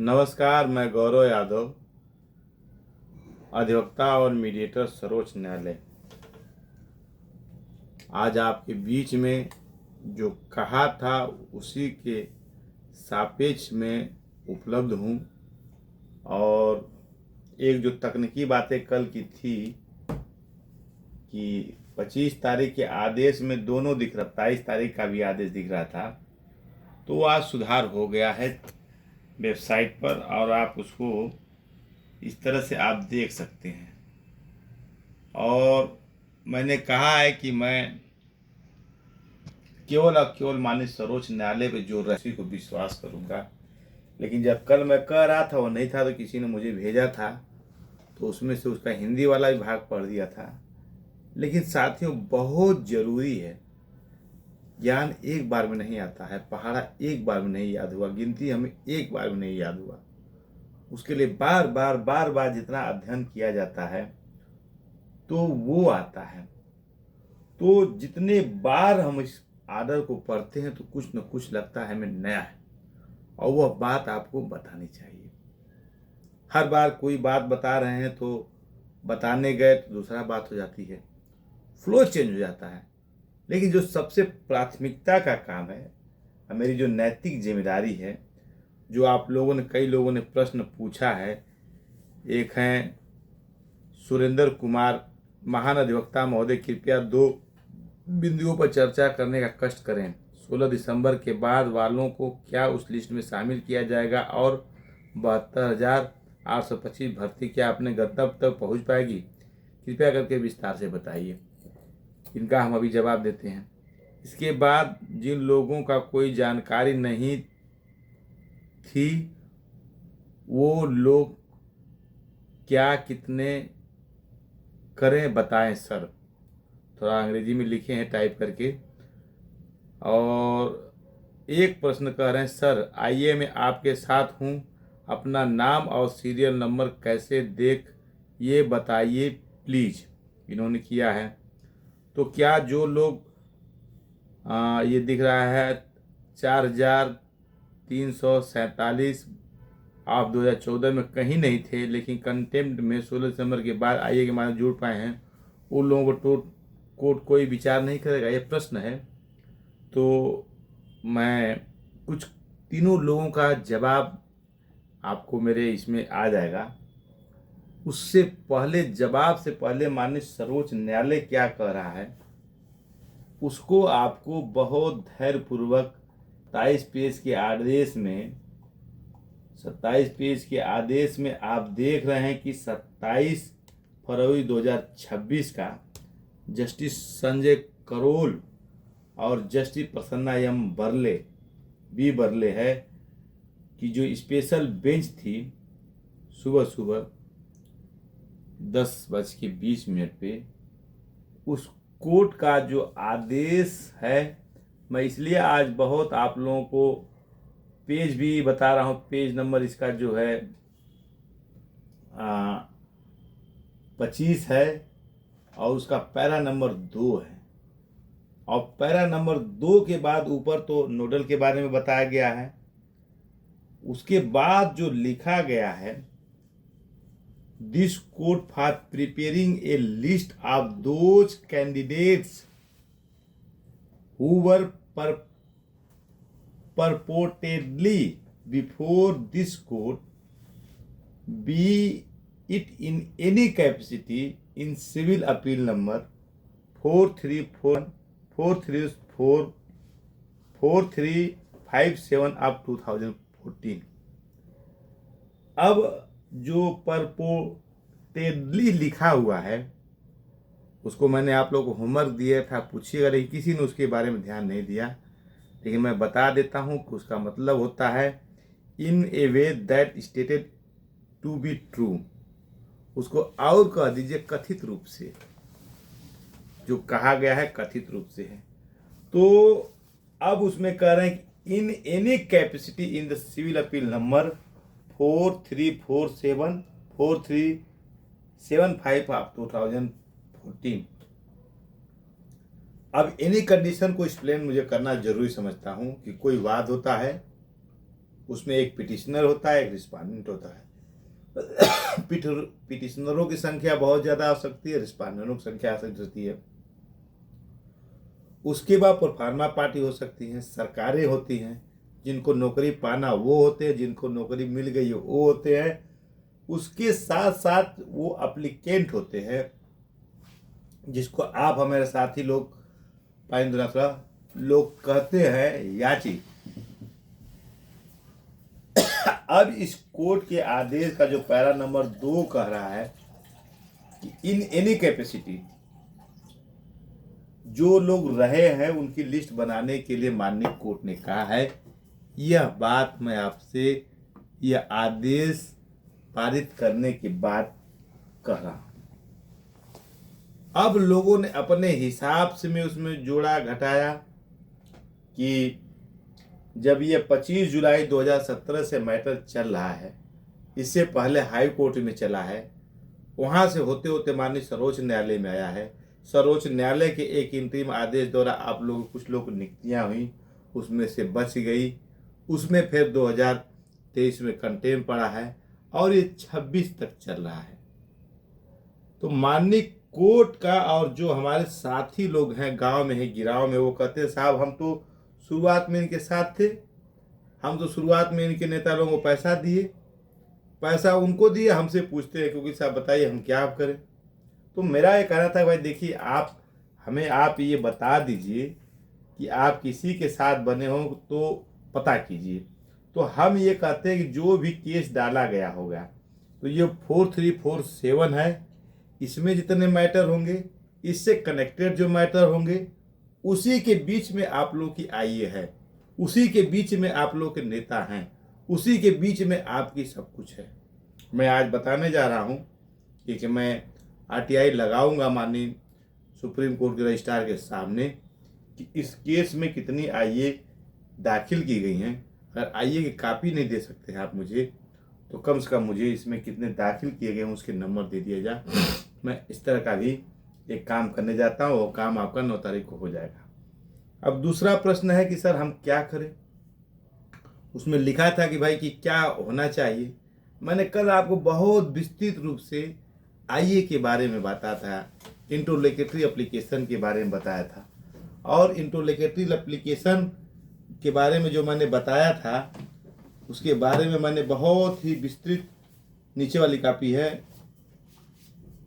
नमस्कार, मैं गौरव यादव, अधिवक्ता और मीडिएटर सर्वोच्च न्यायालय। आज आपके बीच में जो कहा था उसी के सापेक्ष में उपलब्ध हूँ। और एक जो तकनीकी बातें कल की थी कि 25 तारीख के आदेश में दोनों दिख रहा, 23 तारीख का भी आदेश दिख रहा था, तो आज सुधार हो गया है वेबसाइट पर और आप उसको इस तरह से आप देख सकते हैं। और मैंने कहा है कि मैं केवल और केवल माननीय सर्वोच्च न्यायालय पे जो रसी को विश्वास करूंगा। लेकिन जब कल मैं कह रहा था वो नहीं था, तो किसी ने मुझे भेजा था, तो उसमें से उसका हिंदी वाला भी भाग पढ़ दिया था। लेकिन साथियों, बहुत जरूरी है। ज्ञान एक बार में नहीं आता है, पहाड़ा एक बार में नहीं याद हुआ, गिनती हमें एक बार में नहीं याद हुआ। उसके लिए बार बार जितना अध्ययन किया जाता है तो वो आता है। तो जितने बार हम इस आर्डर को पढ़ते हैं तो कुछ न कुछ लगता है हमें नया है, और वह बात आपको बतानी चाहिए। हर बार कोई बात बता रहे हैं तो बताने गए तो दूसरा बात हो जाती है, फ्लो चेंज हो जाता है। लेकिन जो सबसे प्राथमिकता का काम है, मेरी जो नैतिक जिम्मेदारी है, जो आप लोगों ने, कई लोगों ने प्रश्न पूछा है। एक हैं सुरेंद्र कुमार, महान अधिवक्ता महोदय, कृपया 2 बिंदुओं पर चर्चा करने का कष्ट करें। 16 दिसंबर के बाद वालों को क्या उस लिस्ट में शामिल किया जाएगा, और 72,825 भर्ती क्या अपने गंतव्य तक पहुंच पाएगी? कृपया करके विस्तार से बताइए। इनका हम अभी जवाब देते हैं। इसके बाद जिन लोगों का कोई जानकारी नहीं थी, वो लोग क्या कितने करें बताएं सर। थोड़ा अंग्रेजी में लिखे हैं टाइप करके। और एक प्रश्न कह रहे हैं, सर आइए मैं आपके साथ हूँ, अपना नाम और सीरियल नंबर कैसे देख ये बताइए प्लीज़। इन्होंने किया है। तो क्या जो लोग ये दिख रहा है 4,347, आप 2014 में कहीं नहीं थे लेकिन कंटेम्प्ट में 16 दिसंबर के बाद आइए के माध्यम जुड़ पाए हैं, उन लोगों को कोर्ट कोई विचार नहीं करेगा? ये प्रश्न है। तो मैं कुछ तीनों लोगों का जवाब आपको मेरे इसमें आ जाएगा। उससे पहले, जवाब से पहले माननीय सर्वोच्च न्यायालय क्या कह रहा है उसको आपको बहुत धैर्यपूर्वक 27 पेज के आदेश में, 27 पेज के आदेश में आप देख रहे हैं कि 27 फरवरी 2026 का जस्टिस संजय करोल और जस्टिस प्रसन्ना एम बर्ले, बी बर्ले है, कि जो स्पेशल बेंच थी, सुबह 10:20 पे उस कोर्ट का जो आदेश है, मैं इसलिए आज बहुत आप लोगों को पेज भी बता रहा हूँ। पेज नंबर इसका जो है 25 है, और उसका पैरा नंबर 2 है। और पैरा नंबर 2 के बाद ऊपर तो नोडल के बारे में बताया गया है। उसके बाद जो लिखा गया है, this court for preparing A list of those candidates who were purportedly before this court, be it in any capacity, in civil appeal number 4357 of 2014। अब जो purportedly लिखा हुआ है उसको मैंने आप लोगों को होमवर्क दिया था, पूछिएगा, लेकिन किसी ने उसके बारे में ध्यान नहीं दिया। लेकिन मैं बता देता हूं कि उसका मतलब होता है in a way that stated to be true. उसको और कह दीजिए कथित रूप से, जो कहा गया है कथित रूप से है। तो अब उसमें कह रहे हैं कि in any capacity in the civil appeal number 4375 of 2014। अब एनी कंडीशन को एक्सप्लेन मुझे करना जरूरी समझता हूं कि कोई वाद होता है, उसमें एक पिटिशनर होता है, एक रिस्पॉन्डेंट होता है। पिटिशनरों की संख्या बहुत ज़्यादा हो सकती है, रिस्पॉन्डेंटों की संख्या हो सकती है। उसके बाद प्रोफार्मा पार्टी हो सकती हैं, सरकारें होती हैं, जिनको नौकरी पाना वो होते हैं, जिनको नौकरी मिल गई है वो होते हैं। उसके साथ साथ वो एप्लीकेंट होते हैं, जिसको आप हमारे साथी लोग लोग कहते हैं याची। अब इस कोर्ट के आदेश का जो पैरा नंबर 2 कह रहा है कि इन एनी कैपेसिटी जो लोग रहे हैं उनकी लिस्ट बनाने के लिए माननीय कोर्ट ने कहा है। यह बात मैं आपसे यह आदेश पारित करने के बाद कह रहा हूं। अब लोगों ने अपने हिसाब से में उसमें जोड़ा घटाया कि जब ये 25 जुलाई 2017 से मैटर चल रहा है, इससे पहले हाई कोर्ट में चला है, वहां से होते होते माननीय सर्वोच्च न्यायालय में आया है। सर्वोच्च न्यायालय के एक इंतरिम आदेश द्वारा आप लोग कुछ लोग नियुक्तियां हुई, उसमें से बच गई, उसमें फिर 2023 में कंटेम पड़ा है और ये 26 तक चल रहा है। तो माननीय कोर्ट का और जो हमारे साथी लोग हैं गांव में है, गिराव में, वो कहते हैं साहब हम तो शुरुआत में इनके साथ थे, हम तो शुरुआत में इनके नेता लोगों को पैसा दिए, पैसा उनको दिए, हमसे पूछते हैं क्योंकि साहब बताइए हम क्या आप करें। तो मेरा ये कहना था भाई देखिए आप ये बता दीजिए कि आप किसी के साथ बने हो तो पता कीजिए। तो हम ये कहते हैं कि जो भी केस डाला गया होगा, तो ये 4347 है, इसमें जितने मैटर होंगे, इससे कनेक्टेड जो मैटर होंगे, उसी के बीच में आप लोग की आईए है, उसी के बीच में आप लोग के नेता हैं, उसी के बीच में आपकी सब कुछ है। मैं आज बताने जा रहा हूं कि मैं आरटीआई लगाऊंगा माननीय सुप्रीम कोर्ट के रजिस्ट्रार के सामने कि इस केस में कितनी आईए दाखिल की गई हैं। अगर आईए की कापी नहीं दे सकते हैं आप मुझे, तो कम से कम मुझे इसमें कितने दाखिल किए गए हैं उसके नंबर दे दिया जाए। मैं इस तरह का भी एक काम करने जाता हूँ, वो काम आपका 9 तारीख को हो जाएगा। अब दूसरा प्रश्न है कि सर हम क्या करें। उसमें लिखा था कि भाई कि क्या होना चाहिए। मैंने कल आपको बहुत विस्तृत रूप से आईए के बारे में बताया था, इंट्रोलेकेटरी एप्लीकेशन के बारे में बताया था, और इंट्रोलेकेटरी एप्लीकेशन के बारे में जो मैंने बताया था उसके बारे में मैंने बहुत ही विस्तृत, नीचे वाली कापी है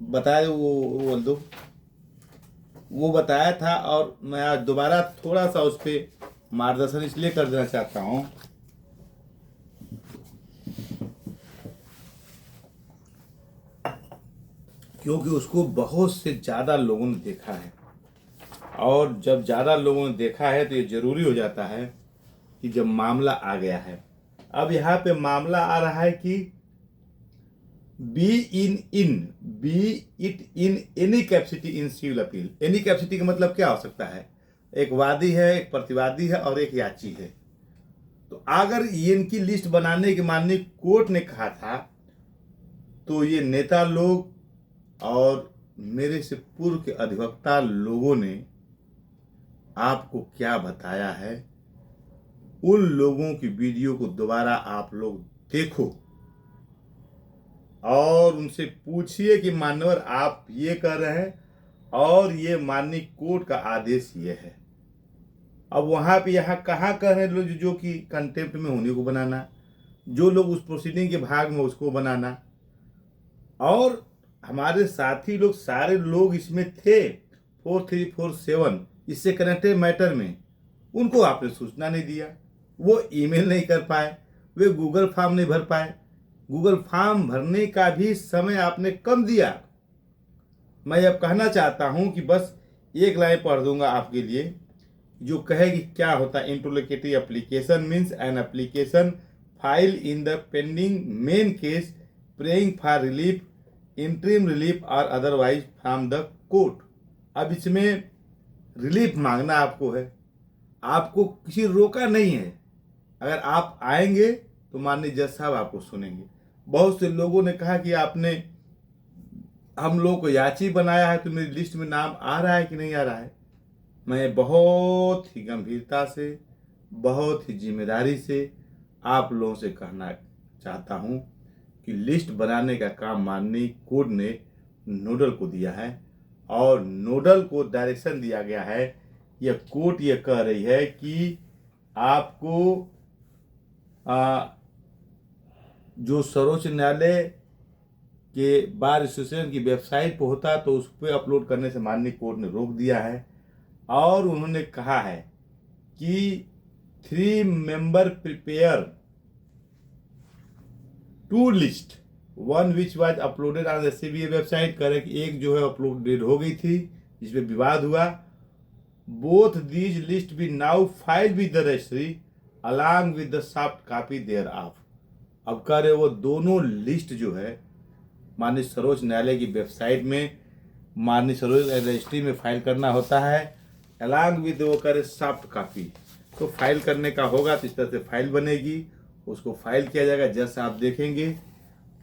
बताया, वो दो वो बताया था। और मैं आज दोबारा थोड़ा सा उस पर मार्गदर्शन इसलिए कर देना चाहता हूँ क्योंकि उसको बहुत से ज़्यादा लोगों ने देखा है, और जब ज़्यादा लोगों ने देखा है तो ये जरूरी हो जाता है कि जब मामला आ गया है। अब यहाँ पे मामला आ रहा है कि be it in any capacity in civil appeal. Any capacity का मतलब क्या हो सकता है, एक वादी है, एक प्रतिवादी है और एक याची है। तो अगर ये इनकी लिस्ट बनाने के माननीय कोर्ट ने कहा था, तो ये नेता लोग और मेरे से पूर्व के अधिवक्ता लोगों ने आपको क्या बताया है, उन लोगों की वीडियो को दोबारा आप लोग देखो और उनसे पूछिए कि मान्यवर आप ये कर रहे हैं और ये माननीय कोर्ट का आदेश ये है। अब वहां पे यहाँ कहाँ कर रहे हैं लोग जो कि कंटेम्प्ट में होने को बनाना, जो लोग उस प्रोसीडिंग के भाग में उसको बनाना, और हमारे साथी लोग सारे लोग इसमें थे 4347 इससे कनेक्टेड मैटर में, उनको आपने सूचना नहीं दिया, वो ईमेल नहीं कर पाए, वे गूगल फॉर्म नहीं भर पाए, गूगल फॉर्म भरने का भी समय आपने कम दिया। मैं अब कहना चाहता हूं कि बस एक लाइन पढ़ दूंगा आपके लिए जो कहेगी क्या होता है। Interlocutory application means an application file in the pending main case praying for relief, interim relief और अदरवाइज फ्रॉम द कोर्ट। अब इसमें रिलीफ मांगना आपको है, आपको किसी रोका नहीं है। अगर आप आएंगे तो माननीय जज साहब आपको सुनेंगे। बहुत से लोगों ने कहा कि आपने हम लोग को याची बनाया है तो मेरी लिस्ट में नाम आ रहा है कि नहीं आ रहा है। मैं बहुत ही गंभीरता से, बहुत ही जिम्मेदारी से आप लोगों से कहना चाहता हूं कि लिस्ट बनाने का काम माननीय कोर्ट ने नोडल को दिया है और नोडल को डायरेक्शन दिया गया है। यह कोर्ट ये कह रही है कि आपको जो सर्वोच्च न्यायालय के बार एसोसिएशन की वेबसाइट पर होता तो उस पर अपलोड करने से माननीय कोर्ट ने रोक दिया है और उन्होंने कहा है कि 3 member prepare 2 list, 1 which was uploaded on the CBI website. कह रहे कि एक जो है अपलोडेड हो गई थी जिसमें विवाद हुआ। Both these list be now file with the registry along with the soft copy thereof. अब कह रहे वो दोनों लिस्ट जो है माननीय सर्वोच्च न्यायालय की वेबसाइट में माननीय सर्वोच्च रजिस्ट्री में फाइल करना होता है अलॉन्ग विद वो करे सॉफ्ट कॉपी। तो फाइल करने का होगा तो इस तरह से फाइल बनेगी, उसको फाइल किया जाएगा, जैसे आप देखेंगे।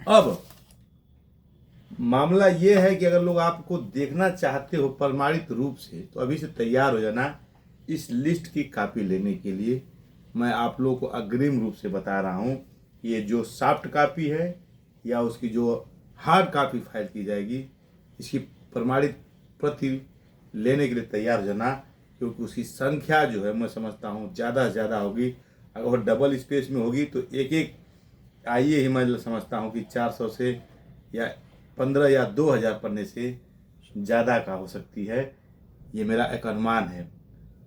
अब मामला ये है कि अगर लोग आपको देखना चाहते हो प्रमाणित रूप से तो अभी से तैयार हो जाना इस लिस्ट की कॉपी लेने के लिए। मैं आप लोगों को अग्रिम रूप से बता रहा हूँ ये जो सॉफ्ट कॉपी है या उसकी जो हार्ड कॉपी फाइल की जाएगी, इसकी प्रमाणित प्रति लेने के लिए तैयार हो जाना, क्योंकि उसकी संख्या जो है मैं समझता हूँ ज़्यादा से ज़्यादा होगी। अगर डबल स्पेस में होगी तो एक आइए ही मैं समझता हूँ कि 400 से या 15 या 2000 पन्ने से ज़्यादा का हो सकती है। ये मेरा एक अनुमान है।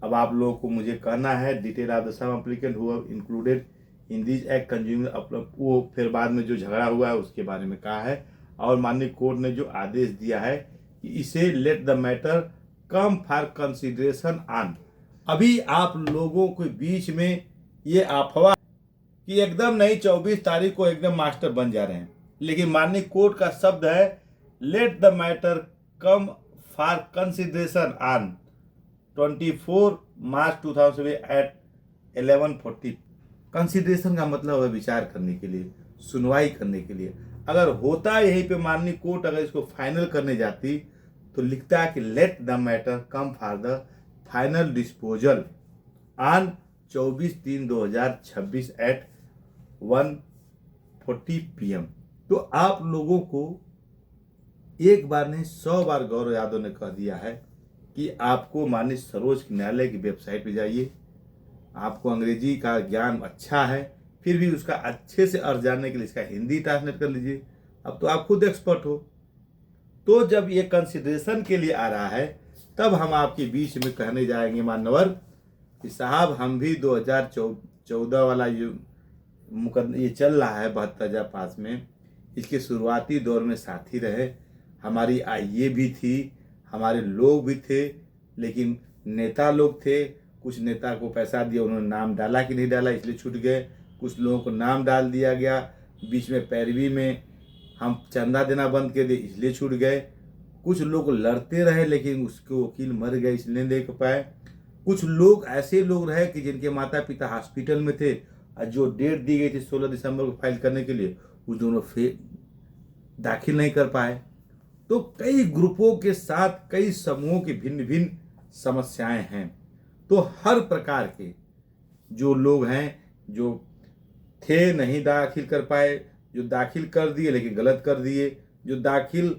अब आप लोगों को मुझे कहना है detail of the some applicant who have included in this act consumer, वो फिर बाद में जो झगड़ा हुआ है उसके बारे में कहा है। और माननीय कोर्ट ने जो आदेश दिया है कि इसे late the matter come for consideration on. अभी आप लोगों के बीच में ये अफवाह कि एकदम नहीं 24 तारीख को एकदम मास्टर बन जा रहे हैं, लेकिन माननीय कोर्ट का शब्द है let the matter come for consideration on 24 March 2007 at 11:40। Consideration का मतलब है विचार करने के लिए, सुनवाई करने के लिए। अगर होता यहीं पे माननीय कोर्ट अगर इसको फाइनल करने जाती तो लिखता है कि let the matter come for the final disposal on 24/3/2026 at 1:40 PM। तो आप लोगों को एक बार नहीं 100 बार गौरव यादव ने कह दिया है कि आपको माननीय सर्वोच्च न्यायालय की वेबसाइट पे जाइए। आपको अंग्रेजी का ज्ञान अच्छा है, फिर भी उसका अच्छे से अर्थ जानने के लिए इसका हिंदी ट्रांसलेट कर लीजिए। अब तो आप खुद एक्सपर्ट हो। तो जब ये कंसिडरेशन के लिए आ रहा है तब हम आपके बीच में कहने जाएंगे मान्यवर कि साहब हम भी 2014 वाला ये चल रहा है 72,005 में, इसके शुरुआती दौर में साथी रहे। हमारी आईए भी थी, हमारे लोग भी थे, लेकिन नेता लोग थे। कुछ नेता को पैसा दिया, उन्होंने नाम डाला कि नहीं डाला इसलिए छूट गए। कुछ लोगों को नाम डाल दिया गया, बीच में पैरवी में हम चंदा देना बंद कर दिए इसलिए छूट गए। कुछ लोग लड़ते रहे लेकिन उसके वकील मर गए इसलिए नहीं दे पाए। कुछ लोग ऐसे लोग रहे कि जिनके माता पिता हॉस्पिटल में थे और जो डेट दी गई थी 16 दिसंबर को फाइल करने के लिए उस दोनों दाखिल नहीं कर पाए। तो कई ग्रुपों के साथ कई समूहों की भिन्न भिन्न समस्याएं हैं। तो हर प्रकार के जो लोग हैं जो थे नहीं दाखिल कर पाए, जो दाखिल कर दिए लेकिन गलत कर दिए, जो दाखिल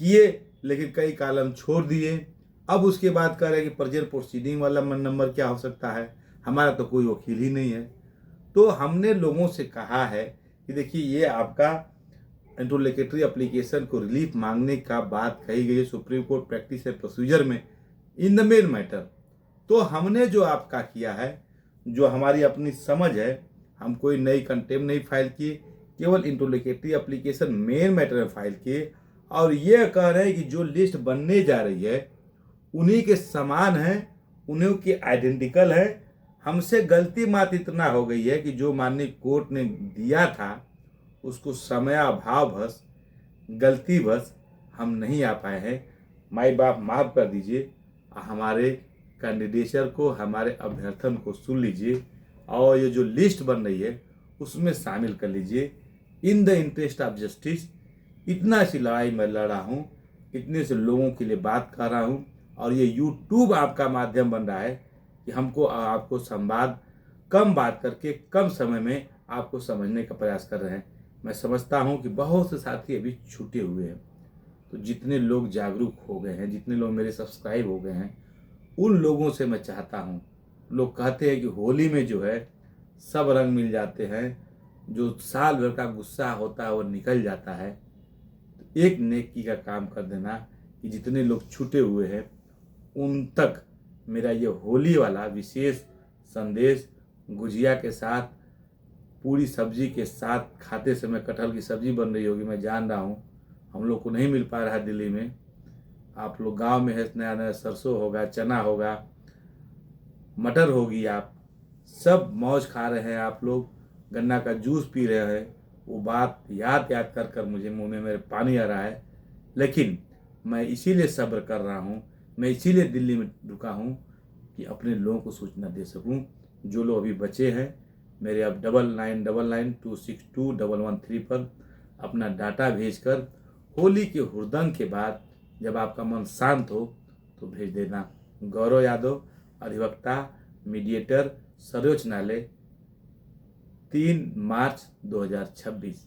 किए लेकिन कई कॉलम छोड़ दिए। अब उसके बाद कह रहे हैं कि प्रेजेंट प्रोसीडिंग वाला नंबर क्या हो सकता है, हमारा तो कोई वकील ही नहीं है। तो हमने लोगों से कहा है कि देखिए ये आपका इंटरलोक्यूटरी एप्लीकेशन को रिलीफ मांगने का बात कही गई है supreme court practice and procedure में इन द मेन मैटर। तो हमने जो आपका किया है, जो हमारी अपनी समझ है, हम कोई नई कंटेम्प्ट नहीं फाइल किए, केवल इंटरलोक्यूटरी एप्लीकेशन मेन मैटर में फाइल किए और ये कह रहे हैं कि जो लिस्ट बनने जा रही है उन्हीं के समान है, उन्हीं की आइडेंटिकल है। हमसे गलती मात्र इतना हो गई है कि जो माननीय कोर्ट ने दिया था उसको समयाभाववश गलतीवश हम नहीं आ पाए हैं। माई बाप माफ़ कर दीजिए, हमारे कैंडिडेचर को, हमारे अभ्यर्थन को सुन लीजिए और ये जो लिस्ट बन रही है उसमें शामिल कर लीजिए। In the interest of justice इतना सी लड़ाई मैं लड़ा हूँ, इतने से लोगों के लिए बात कर रहा हूँ और ये यूट्यूब आपका माध्यम बन रहा है कि हमको आपको संवाद कम बात करके कम समय में आपको समझने का प्रयास कर रहे हैं। मैं समझता हूँ कि बहुत से साथी अभी छूटे हुए हैं, तो जितने लोग जागरूक हो गए हैं, जितने लोग मेरे सब्सक्राइब हो गए हैं, उन लोगों से मैं चाहता हूँ। लोग कहते हैं कि होली में जो है सब रंग मिल जाते हैं, जो साल भर का गुस्सा होता है वो निकल जाता है। तो एक नेकी का काम कर देना कि जितने लोग छूटे हुए हैं उन तक मेरा ये होली वाला विशेष संदेश गुजिया के साथ, पूरी सब्जी के साथ खाते समय, कटहल की सब्जी बन रही होगी, मैं जान रहा हूँ हम लोग को नहीं मिल पा रहा है दिल्ली में। आप लोग गांव में है, नया नया सरसों होगा, चना होगा, मटर होगी, आप सब मौज खा रहे हैं, आप लोग गन्ना का जूस पी रहे हैं। वो बात याद याद कर कर मुझे मुंह में मेरे पानी आ रहा है। लेकिन मैं इसीलिए सब्र कर रहा हूँ, मैं इसीलिए दिल्ली में रुका हूँ कि अपने लोगों को सूचना दे सकूँ। जो लोग अभी बचे हैं, मेरे अब 9999262113 पर अपना डाटा भेजकर होली के हुड़दंग के बाद जब आपका मन शांत हो तो भेज देना। गौरव यादव, अधिवक्ता, मीडिएटर, सर्वोच्च न्यायालय, 3 मार्च 2026।